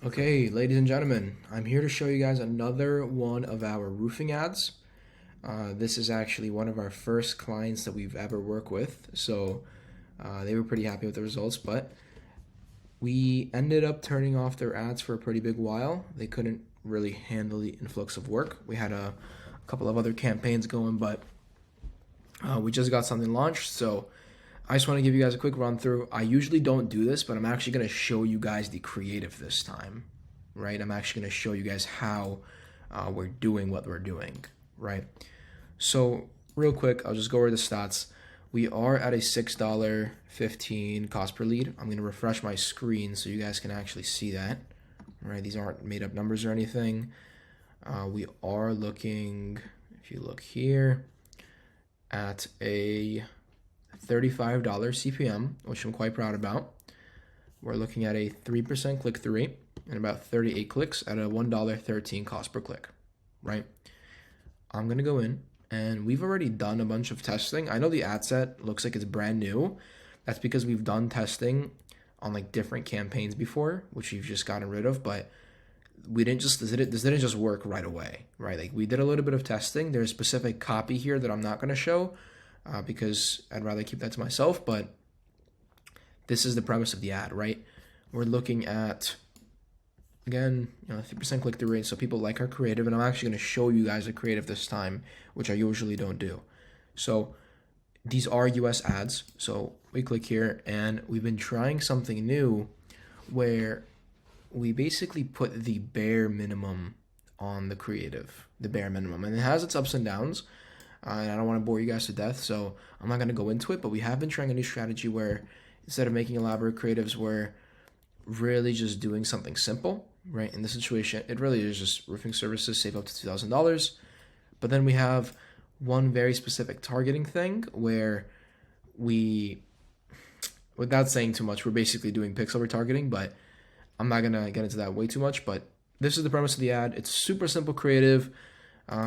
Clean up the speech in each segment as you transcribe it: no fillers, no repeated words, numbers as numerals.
Okay, ladies and gentlemen, I'm here to show you guys another one of our roofing ads. This is actually one of our first clients that we've ever worked with, so they were pretty happy with the results, but we ended up turning off their ads for a pretty big while. They couldn't really handle the influx of work. We had a couple of other campaigns going, but we just got something launched, so I just want to give you guys a quick run through. I usually don't do this, but I'm actually going to show you guys the creative this time, right? I'm actually going to show you guys how we're doing what we're doing, right? So real quick, I'll just go over the stats. We are at a $6.15 cost per lead. I'm going to refresh my screen so you guys can actually see that, right? These aren't made up numbers or anything. We are looking, if you look here, at a $35 CPM, which I'm quite proud about. We're looking at a 3% click-through rate and about 38 clicks at a $1.13 cost per click, right? I'm going to go in, and we've already done a bunch of testing. I know the ad set looks like it's brand new. That's because we've done testing on like different campaigns before, which we've just gotten rid of, but we didn't just, this didn't just work right away, right? Like we did a little bit of testing. There's specific copy here that I'm not going to show, because I'd rather keep that to myself, but this is the premise of the ad, right? We're looking at, again, 3% click-through rate, so people like our creative, and I'm actually going to show you guys a creative this time, which I usually don't do. So these are US ads, so we click here, and we've been trying something new where we basically put the bare minimum on the creative, the bare minimum, and it has its ups and downs. And I don't want to bore you guys to death, so I'm not going to go into it, but we have been trying a new strategy where instead of making elaborate creatives, we're really just doing something simple, right? In this situation, it really is just roofing services, save up to $2,000. But then we have one very specific targeting thing where we, without saying too much, we're basically doing pixel retargeting, but I'm not going to get into that way too much. But this is the premise of the ad. It's super simple creative.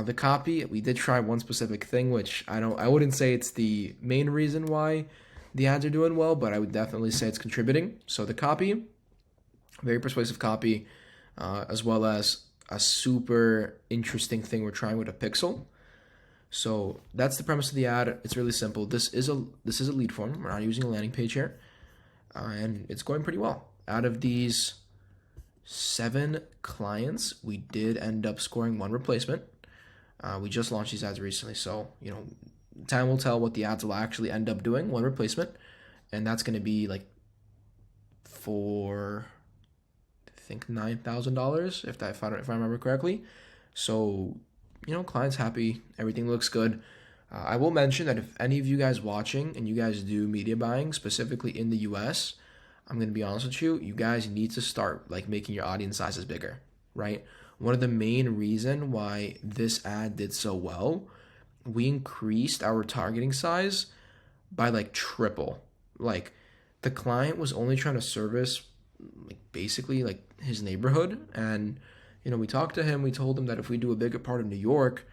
The copy, we did try one specific thing, which I wouldn't say it's the main reason why the ads are doing well, but I would definitely say it's contributing. So the copy, very persuasive copy, as well as a super interesting thing we're trying with a pixel. So that's the premise of the ad. It's really simple. This is a lead form. We're not using a landing page here, and it's going pretty well. Out of these 7 clients, we did end up scoring 1 replacement. We just launched these ads recently, so time will tell what the ads will actually end up doing. 1 replacement, and that's going to be like for I think $9,000 if I remember correctly. So client's happy, everything looks good. I will mention that if any of you guys watching and you guys do media buying specifically in the US, I'm going to be honest with you, you guys need to start like making your audience sizes bigger, right? One of the main reason why this ad did so well, we increased our targeting size by like triple. Like the client was only trying to service like basically like his neighborhood, and we talked to him, we told him that if we do a bigger part of New York,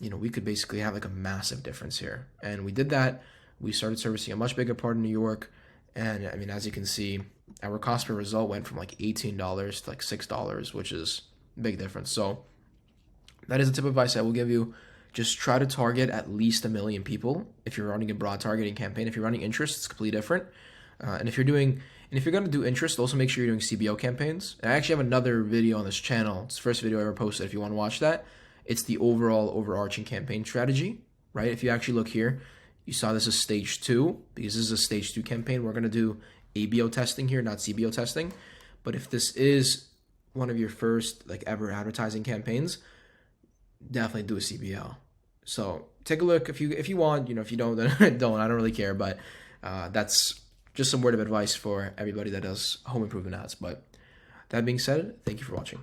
we could basically have like a massive difference here. And we did that. We started servicing a much bigger part of New York. And I mean, as you can see, our cost per result went from like $18 to like $6, which is a big difference. So that is a tip of advice I will give you. Just try to target at least 1 million people. If you're running a broad targeting campaign, if you're running interest, it's completely different. And if you're going to do interest, also make sure you're doing CBO campaigns. And I actually have another video on this channel. It's the first video I ever posted. If you want to watch that, it's the overall overarching campaign strategy, right? If you actually look here, you saw this is stage 2 because this is a stage 2 campaign. We're going to do ABO testing here, not CBO testing. But if this is one of your first like ever advertising campaigns, definitely do a CBO. So take a look if you want. If you don't, then don't. I don't really care. But that's just some word of advice for everybody that does home improvement ads. But that being said, thank you for watching.